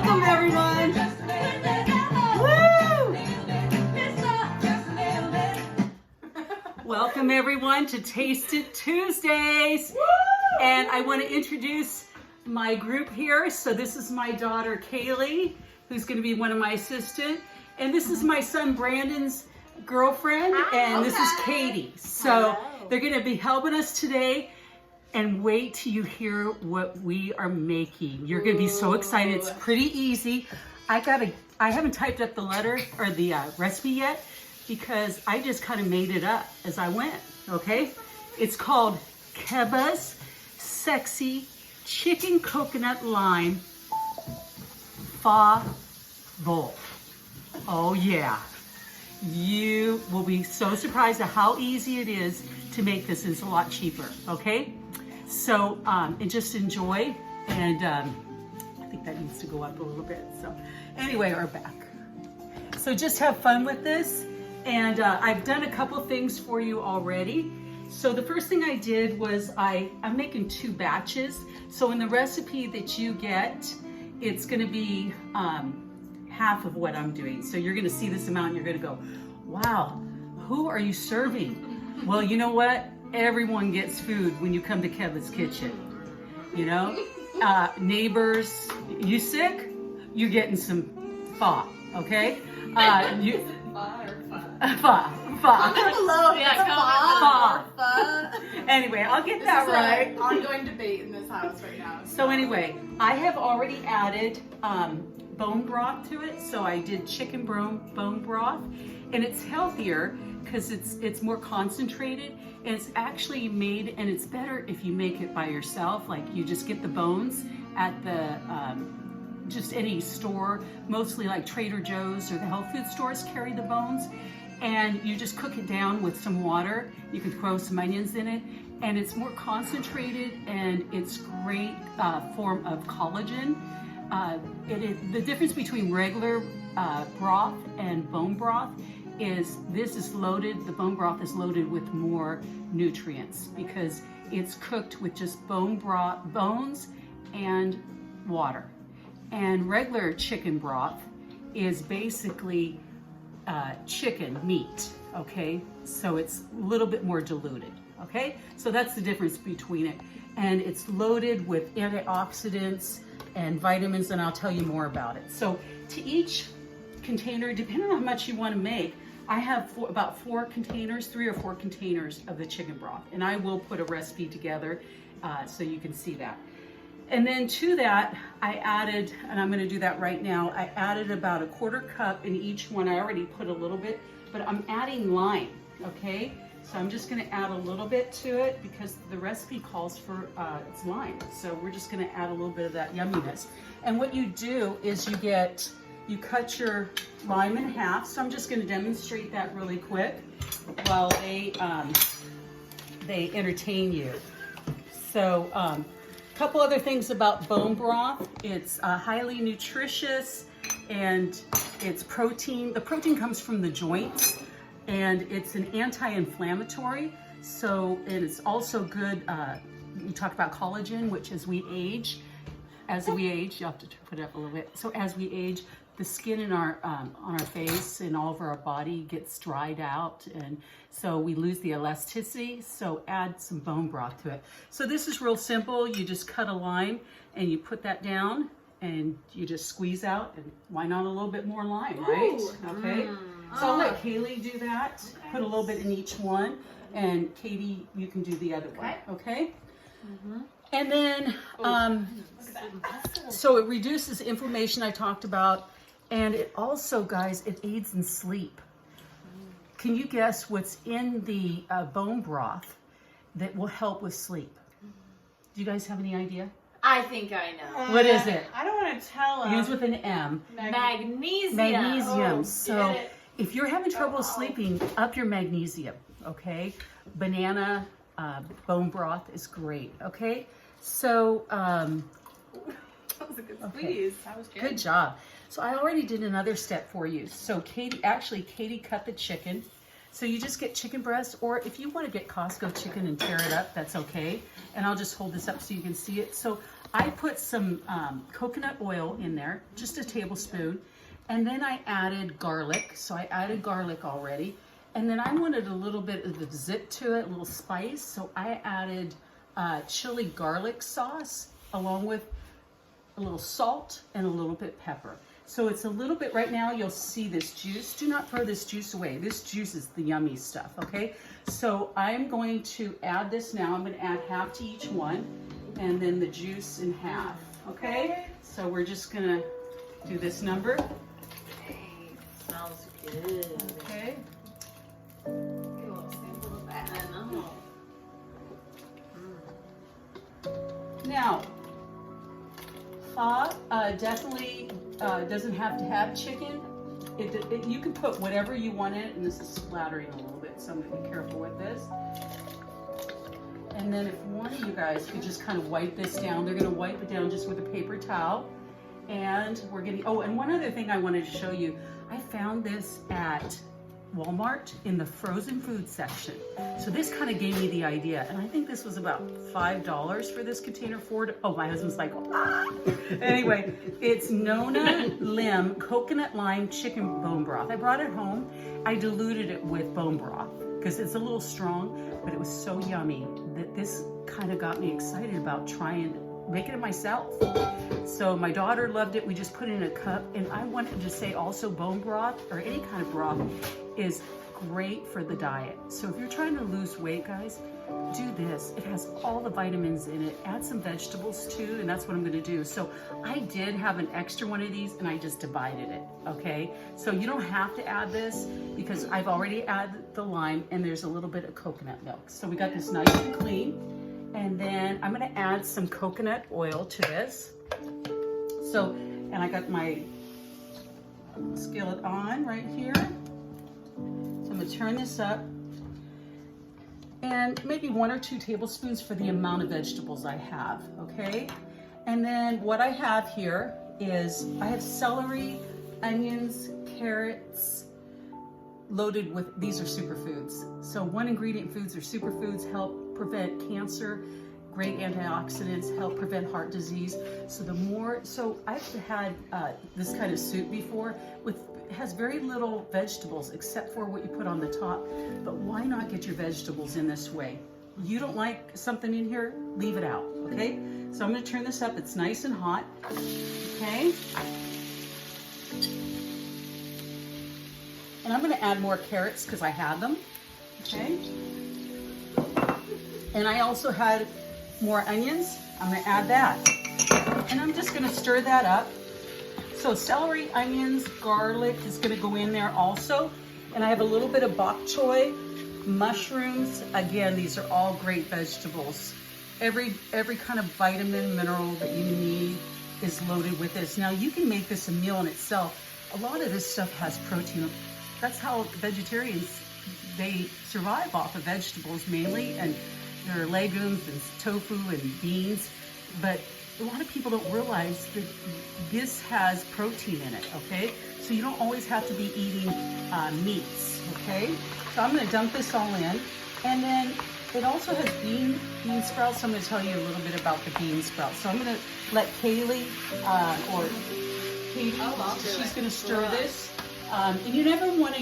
Welcome, everyone. Woo! Welcome, everyone, to Taste It Tuesdays. Woo! And I want to introduce my group here. So this is my daughter, Kaylee, who's going to be one of my assistants. And this is my son, Brandon's girlfriend. And this is Katie. So they're going to be helping us today. And wait till you hear what we are making. You're gonna be so excited. It's pretty easy. I haven't typed up the letter or the recipe yet because I just kind of made it up as I went, okay? It's called Kebba's Sexy Chicken Coconut Lime Pho Will. Oh yeah. You will be so surprised at how easy it is to make this. It's a lot cheaper, okay? So, and just enjoy, and I think that needs to go up a little bit. So, anyway, we're back. So just have fun with this, and I've done a couple things for you already. So the first thing I did was I'm making 2 batches. So in the recipe that you get, it's gonna be half of what I'm doing. So you're gonna see this amount, and you're gonna go, wow, who are you serving? Well, you know what? Everyone gets food when you come to Kebba's kitchen. You know, neighbors, you sick? You're getting some pho, okay? You pho. Comment below. Yeah, Pho. Anyway, I'll get that right. Ongoing debate in this house right now. So anyway, I have already added bone broth to it. So I did chicken bone broth, and it's healthier because it's more concentrated, and it's actually made, and it's better if you make it by yourself. Like you just get the bones at the just any store, mostly like Trader Joe's or the health food stores carry the bones, and you just cook it down with some water. You can throw some onions in it, and it's more concentrated, and it's great form of collagen. The difference between regular broth and bone broth is this is loaded, the bone broth is loaded with more nutrients because it's cooked with just bones and water. And regular chicken broth is basically chicken meat, okay? So it's a little bit more diluted, okay? So that's the difference between it. And it's loaded with antioxidants and vitamins, and I'll tell you more about it. So to each container, depending on how much you want to make, I have about 4 containers, 3 or 4 containers of the chicken broth, and I will put a recipe together so you can see that. And then to that, I added, and I'm going to do that right now, I added about a 1/4 cup in each one. I already put a little bit, but I'm adding lime, okay? So I'm just going to add a little bit to it because the recipe calls for it's lime. So we're just going to add a little bit of that yumminess. And what you do is you cut your lime in half. So I'm just going to demonstrate that really quick while they entertain you. So a couple other things about bone broth. It's highly nutritious, and it's protein. The protein comes from the joints, and it's an anti-inflammatory. So, and it's also good. You talk about collagen, which as we age, you have to put it up a little bit. So as we age, the skin in our on our face and all over our body gets dried out, and so we lose the elasticity. So add some bone broth to it. So this is real simple. You just cut a lime and you put that down, and you just squeeze out. And why not a little bit more lime, right? Ooh. Okay. So I'll let Kaylee do that. Put a little bit in each one, and Katie, you can do the other one. Okay. And then, so it reduces inflammation I talked about, and it also, guys, it aids in sleep. Can you guess what's in the bone broth that will help with sleep? Do you guys have any idea? I think I know. What is it? I don't want to tell them. Begins with an M. Magnesium. Magnesium. Oh, So if you're having trouble sleeping, up your magnesium, okay? Banana bone broth is great, okay? So, that was a good squeeze. That was good. Good job. So I already did another step for you. So Katie cut the chicken. So you just get chicken breast, or if you want to get Costco chicken and tear it up, that's okay. And I'll just hold this up so you can see it. So I put some coconut oil in there, just a tablespoon, and then I added garlic. So I added garlic already. And then I wanted a little bit of the zip to it, a little spice. So I added chili garlic sauce along with a little salt and a little bit pepper. So it's a little bit, right now you'll see this juice. Do not throw this juice away. This juice is the yummy stuff, okay? So I'm going to add this now. I'm gonna add half to each one and then the juice in half, okay? So we're just gonna do this number. Smells good. Okay. Get a little sample of that. I know. Now, pho definitely doesn't have to have chicken. You can put whatever you want in it, and this is splattering a little bit, so I'm gonna be careful with this. And then if one of you guys could just kind of wipe this down, they're gonna wipe it down just with a paper towel. And we're gonna, oh, and one other thing I wanted to show you, I found this at Walmart in the frozen food section. So this kind of gave me the idea, and I think this was about $5 for this container. Oh, my husband's like, ah. Anyway, it's Nona Lim coconut lime chicken bone broth. I brought it home. I diluted it with bone broth because it's a little strong, but it was so yummy that this kind of got me excited about trying making it myself. So my daughter loved it. We just put it in a cup, and I wanted to say also bone broth or any kind of broth is great for the diet. So if you're trying to lose weight, guys, do this. It has all the vitamins in it. Add some vegetables too, and that's what I'm gonna do. So I did have an extra one of these and I just divided it, okay? So you don't have to add this because I've already added the lime and there's a little bit of coconut milk. So we got this nice and clean. And then I'm gonna add some coconut oil to this. So, and I got my skillet on right here. So I'm gonna turn this up. And maybe 1 or 2 tablespoons for the amount of vegetables I have, okay? And then what I have here is, I have celery, onions, carrots, loaded with, these are superfoods. So one ingredient foods are superfoods, help prevent cancer, great antioxidants, help prevent heart disease. So the more, so I've had this kind of soup before with, it has very little vegetables except for what you put on the top, but why not get your vegetables in this way? You don't like something in here, leave it out, okay? So I'm gonna turn this up, it's nice and hot, okay? And I'm gonna add more carrots because I had them, okay? And I also had more onions. I'm gonna add that. And I'm just gonna stir that up. So celery, onions, garlic is gonna go in there also. And I have a little bit of bok choy, mushrooms. Again, these are all great vegetables. Every kind of vitamin, mineral that you need is loaded with this. Now you can make this a meal in itself. A lot of this stuff has protein. That's how vegetarians, they survive off of vegetables mainly, and there are legumes and tofu and beans, but a lot of people don't realize that this has protein in it, okay? So you don't always have to be eating meats, okay? So I'm gonna dump this all in, and then it also has bean sprouts, so I'm gonna tell you a little bit about the bean sprouts. So I'm gonna let Kaylee, or Katie, she's gonna stir this. And you never wanna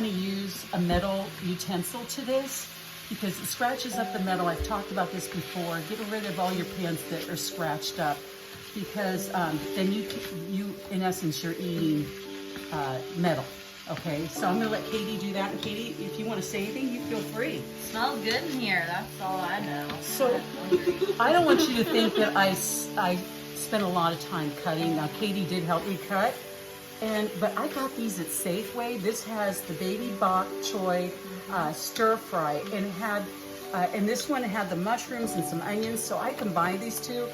use a metal utensil to this because it scratches up the metal. I've talked about this before. Get rid of all your pans that are scratched up because then you, in essence, you're eating metal. Okay, so I'm gonna let Katie do that. And Katie, if you wanna say anything, you feel free. Smells good in here, that's all I know. So I don't want you to think that I spent a lot of time cutting. Now Katie did help me cut. But I got these at Safeway. This has the baby bok choy stir fry, and it had, and this one had the mushrooms and some onions. So I combined these two.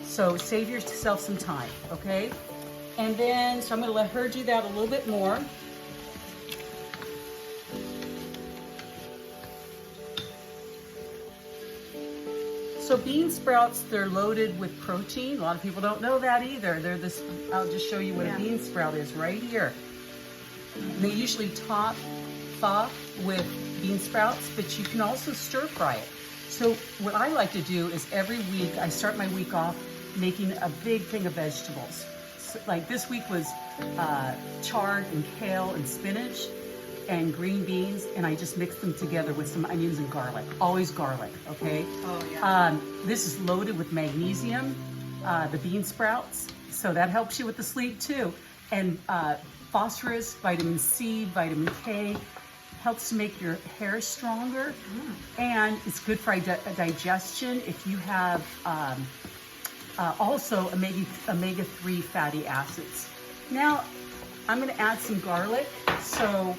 So save yourself some time, okay? And then, so I'm gonna let her do that a little bit more. So bean sprouts, they're loaded with protein. A lot of people don't know that either. They're this, I'll just show you what a bean sprout is right here. And they usually top pho with bean sprouts, but you can also stir fry it. So what I like to do is every week, I start my week off making a big thing of vegetables. So, like this week was chard and kale and spinach and green beans, and I just mixed them together with some onions and garlic. Always garlic, okay? Oh, yeah. This is loaded with magnesium, the bean sprouts, so that helps you with the sleep too. And phosphorus, vitamin C, vitamin K, helps to make your hair stronger, and it's good for digestion. If you have also omega-3 fatty acids. Now, I'm gonna add some garlic, so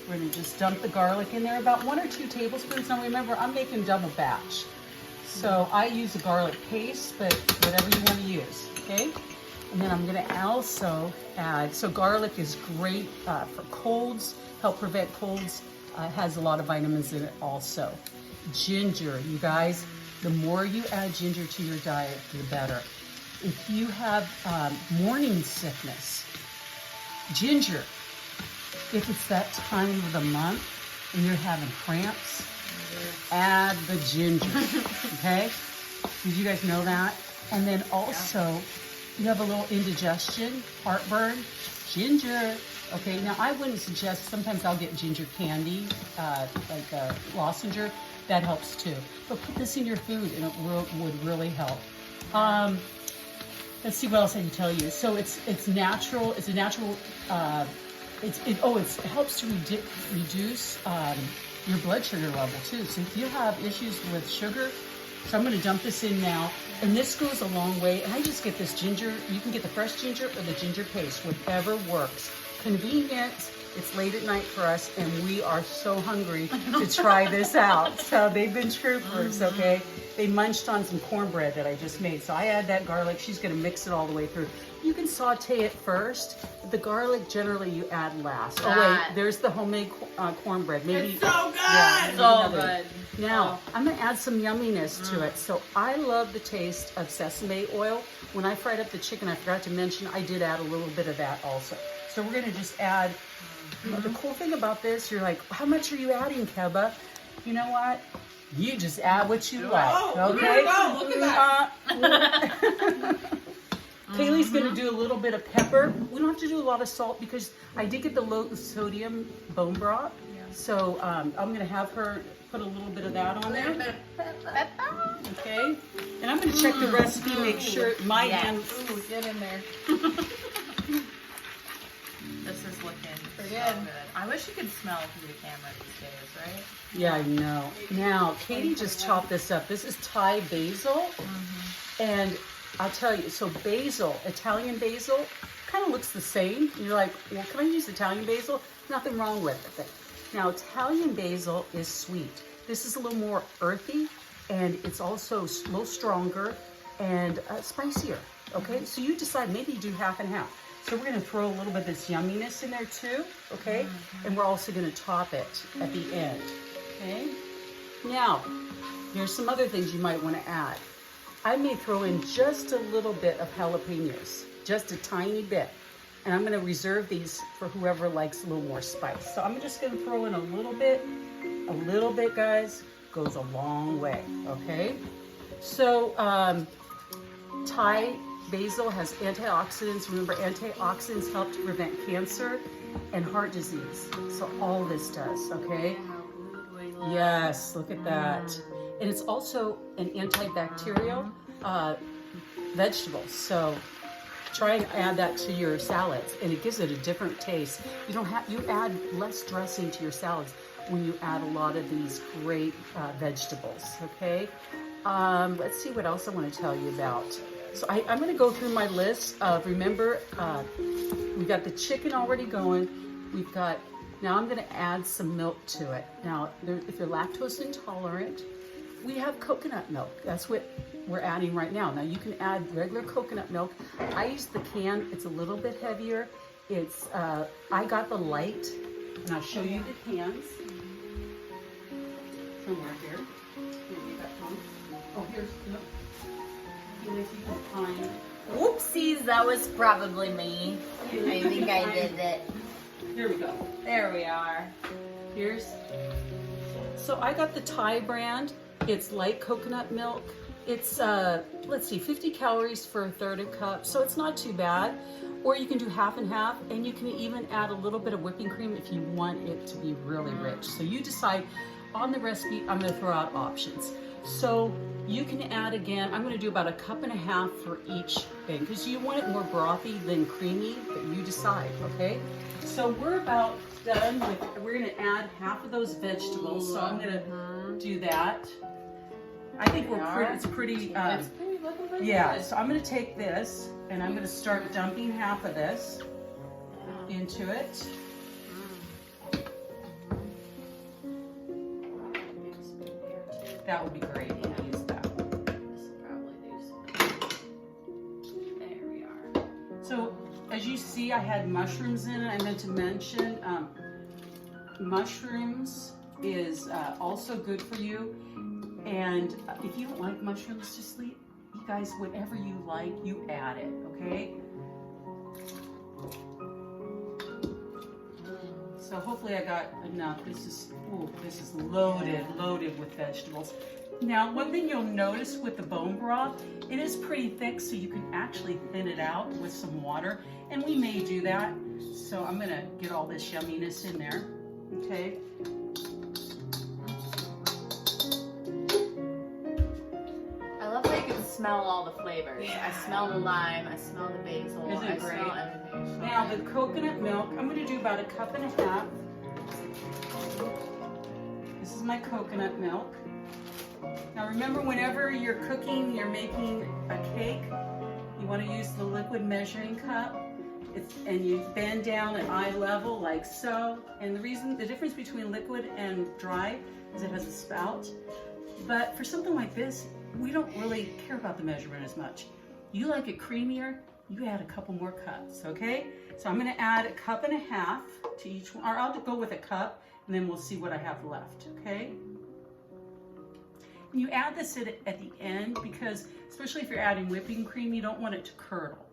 we're gonna just dump the garlic in there, about 1 or 2 tablespoons. Now remember, I'm making double batch. So I use a garlic paste, but whatever you wanna use, okay? And then I'm gonna also add, so garlic is great for colds, help prevent colds, has a lot of vitamins in it also. Ginger, you guys, the more you add ginger to your diet, the better. If you have morning sickness, ginger, if it's that time of the month and you're having cramps, add the ginger, okay? Did you guys know that? And then also, you have a little indigestion, heartburn, ginger. Okay, now I wouldn't suggest, sometimes I'll get ginger candy, like a lozenger, that helps too. But put this in your food and it would really help. Let's see what else I can tell you. So it's natural, it's a natural, it helps to reduce your blood sugar level too. So if you have issues with sugar, so I'm gonna dump this in now. And this goes a long way. And I just get this ginger, you can get the fresh ginger or the ginger paste, whatever works. Convenient, it's late at night for us and we are so hungry to try this out. So they've been troopers, okay? They munched on some cornbread that I just made. So I add that garlic, she's gonna mix it all the way through. You can saute it first. The garlic generally you add last. Oh wait, there's the homemade cornbread. Maybe It's so good! Yeah, So good. now, I'm gonna add some yumminess to it. So I love the taste of sesame oil. When I fried up the chicken, I forgot to mention, I did add a little bit of that also. So we're gonna just add, the cool thing about this, you're like, how much are you adding, Kebba? You know what? You just add what you like, okay? Look at that. Kaylee's gonna do a little bit of pepper. We don't have to do a lot of salt because I did get the low sodium bone broth. So I'm gonna have her put a little bit of that on there. Okay. And I'm gonna check the recipe, make sure my hand. Ooh, get in there. This is looking so good. I wish you could smell through the camera these days, right? Yeah, I know. Now, Katie just chopped this up. This is Thai basil. And I'll tell you, so basil, Italian basil, kind of looks the same. You're like, well, can I use Italian basil? Nothing wrong with it. Now, Italian basil is sweet. This is a little more earthy, and it's also a little stronger and spicier, okay? So you decide, maybe do half and half. So we're gonna throw a little bit of this yumminess in there too, okay? And we're also gonna top it at the end, okay? Now, here's some other things you might wanna add. I may throw in just a little bit of jalapenos, just a tiny bit. And I'm gonna reserve these for whoever likes a little more spice. So I'm just gonna throw in a little bit, guys, goes a long way, okay? So Thai basil has antioxidants. Remember, antioxidants help to prevent cancer and heart disease. So all this does, okay? Yes, look at that. And it's also an antibacterial vegetable. So try and add that to your salads, and it gives it a different taste. You add less dressing to your salads when you add a lot of these great vegetables, okay? Let's see what else I want to tell you about. So I'm going to go through my list of, remember, we got the chicken already going. We've got, now I'm going to add some milk to it. Now, if you're lactose intolerant, we have coconut milk. That's what we're adding right now. Now you can add regular coconut milk. I use the can, it's a little bit heavier. It's, I got the light, and I'll show you the cans. Somewhere here. Oh, here's, no. If you can find. Whoopsies, that was probably me. I think I did it. Here we go. There we are. Here's. So I got the Thai brand. It's light coconut milk. It's, let's see, 50 calories for a third a cup, so it's not too bad. Or you can do half and half, and you can even add a little bit of whipping cream if you want it to be really rich. So you decide. On the recipe, I'm gonna throw out options. So you can add again, I'm gonna do about 1.5 cups for each thing, because you want it more brothy than creamy, but you decide, okay? So we're about done with, we're gonna add half of those vegetables, so I'm gonna do that. I think it's pretty, looking pretty yeah, good. so I'm gonna take this, and I'm gonna start dumping half of this into it. That would be great. We'll use that. There we are. So, as you see, I had mushrooms in it. I meant to mention mushrooms is also good for you. And if you don't like mushrooms, just leave, you guys, whatever you like, you add it, okay? So hopefully I got enough. This is loaded with vegetables. Now, one thing you'll notice with the bone broth, it is pretty thick, so you can actually thin it out with some water, and we may do that. So I'm gonna get all this yumminess in there, okay? I love how you can smell all the flavors. Yeah. I smell the lime, I smell the basil, Isn't it I great? smell everything. So Now the good. coconut milk, I'm gonna do about 1.5 cups. This is my coconut milk. Now remember, whenever you're cooking, you're making a cake, you want to use the liquid measuring cup. And you bend down at eye level like so. And the difference between liquid and dry is it has a spout. But for something like this, we don't really care about the measurement as much. You like it creamier, you add a couple more cups, okay? So I'm gonna add 1.5 cups to each one, or I'll go with a cup, and then we'll see what I have left, okay? And you add this at the end because, especially if you're adding whipping cream, you don't want it to curdle.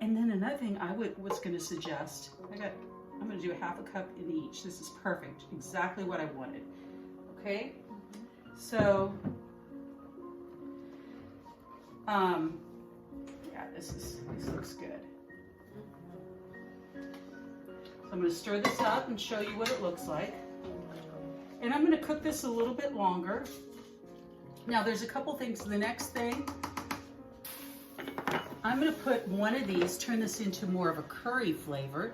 And then another thing I was gonna suggest, I'm gonna do 1/2 cup in each. This is perfect, exactly what I wanted, okay? So, yeah, this looks good. So I'm gonna stir this up and show you what it looks like. And I'm gonna cook this a little bit longer. Now there's a couple things. The next thing, I'm gonna put one of these, turn this into more of a curry flavor.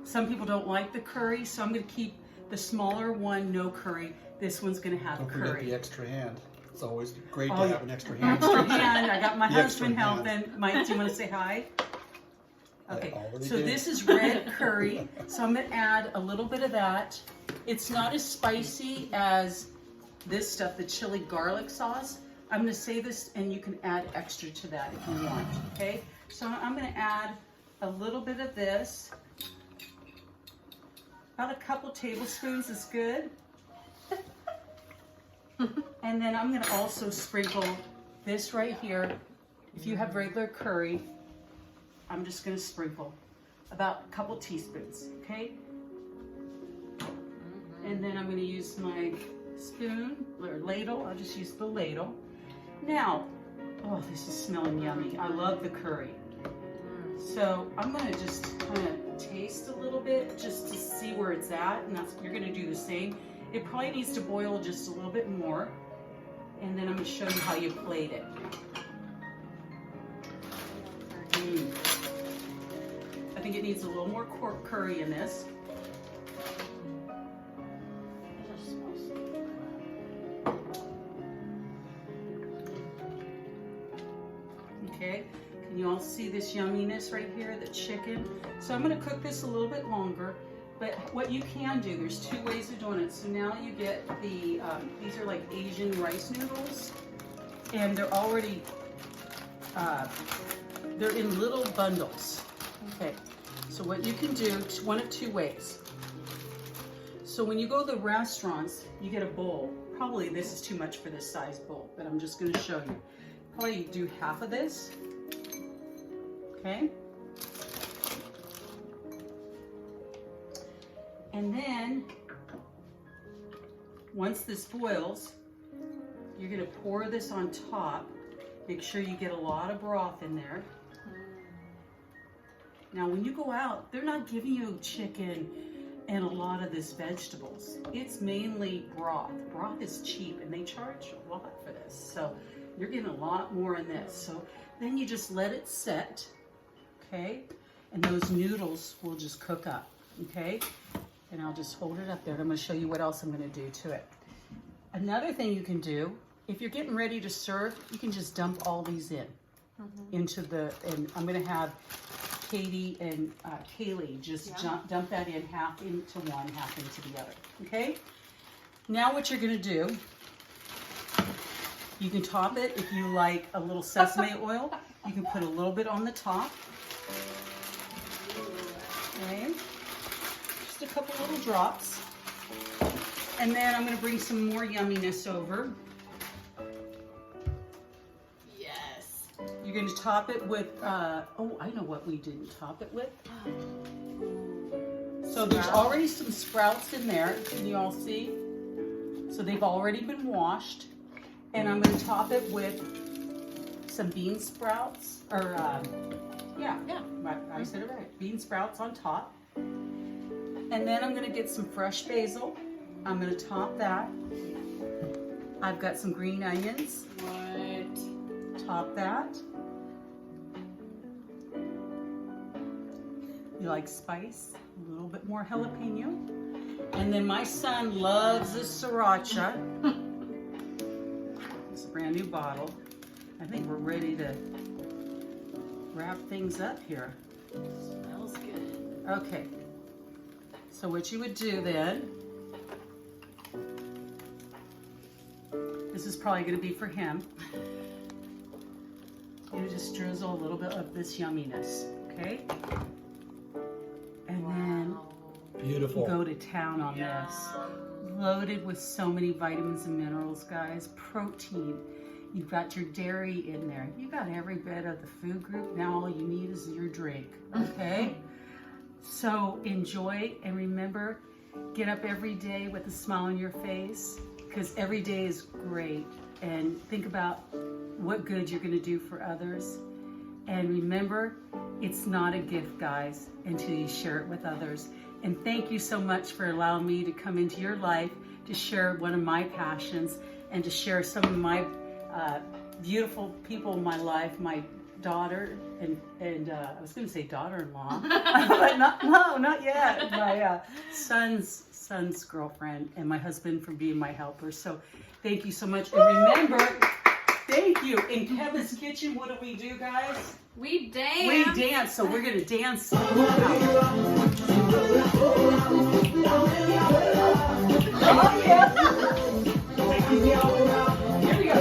Some people don't like the curry, so I'm gonna keep the smaller one, no curry. This one's gonna have Don't forget curry. the extra hand. It's always great to Oh, have an extra hand. Extra hand. I got my The husband extra hand. helping. Mike, do you want to say hi? I Okay, already so did. this is red curry. So I'm gonna add a little bit of that. It's not as spicy as this stuff, the chili garlic sauce. I'm gonna say this, and you can add extra to that if you want, okay? So I'm gonna add a little bit of this. About a couple tablespoons is good. And then I'm gonna also sprinkle this right here. If you have regular curry, I'm just gonna sprinkle about a couple teaspoons, okay? And then I'm gonna use my spoon or ladle. I'll just use the ladle. Now, oh, this is smelling yummy. I love the curry. So I'm gonna just kind of taste a little bit just to see where it's at, and you're gonna do the same. It probably needs to boil just a little bit more, and then I'm gonna show you how you plate it. I think it needs a little more curry in this. Okay, can you all see this yumminess right here, the chicken? So I'm gonna cook this a little bit longer, but what you can do, there's 2 ways of doing it. So now you get the, these are like Asian rice noodles, and they're already, they're in little bundles. Okay, so what you can do, one of 2 ways. So when you go to the restaurants, you get a bowl. Probably this is too much for this size bowl, but I'm just gonna show you. Probably do half of this, okay? And then, once this boils, you're gonna pour this on top. Make sure you get a lot of broth in there. Now, when you go out, they're not giving you chicken and a lot of this vegetables. It's mainly broth. Broth is cheap and they charge a lot for this. So you're getting a lot more in this. So then you just let it set, okay? And those noodles will just cook up, okay? And I'll just hold it up there. And I'm gonna show you what else I'm gonna do to it. Another thing you can do, if you're getting ready to serve, you can just dump all these in into the, and I'm gonna have Katie and Kaylee just dump that in, half into one, half into the other, okay? Now what you're gonna do, you can top it if you like a little sesame oil. You can put a little bit on the top, okay? Just a couple little drops. And then I'm gonna bring some more yumminess over. Yes. You're going to top it with, oh, I know what we didn't top it with. So there's already some sprouts in there. Can you all see? So they've already been washed. And I'm going to top it with some bean sprouts, or, yeah, I said it right. Bean sprouts on top. And then I'm going to get some fresh basil. I'm going to top that. I've got some green onions. What? Top that. You like spice? A little bit more jalapeno. And then my son loves this sriracha. It's a brand new bottle. I think we're ready to wrap things up here. Smells good. Okay. So what you would do then, this is probably going to be for him. You just drizzle a little bit of this yumminess, okay? And then Beautiful. you go to town on this. Loaded with so many vitamins and minerals, guys. Protein. You've got your dairy in there. You got every bit of the food group. Now all you need is your drink, okay? So enjoy, and remember, get up every day with a smile on your face, because every day is great. And think about what good you're going to do for others. And remember, it's not a gift, guys, until you share it with others. And thank you so much for allowing me to come into your life to share one of my passions and to share some of my beautiful people in my life, my daughter and I was going to say daughter-in-law, but not yet. My son's girlfriend and my husband for being my helper. So thank you so much. And remember, thank you. In Kebba's kitchen, what do we do, guys? We dance. We dance. So we're going to dance. Oh, yeah. Here we go.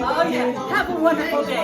Oh yeah! Have a wonderful day.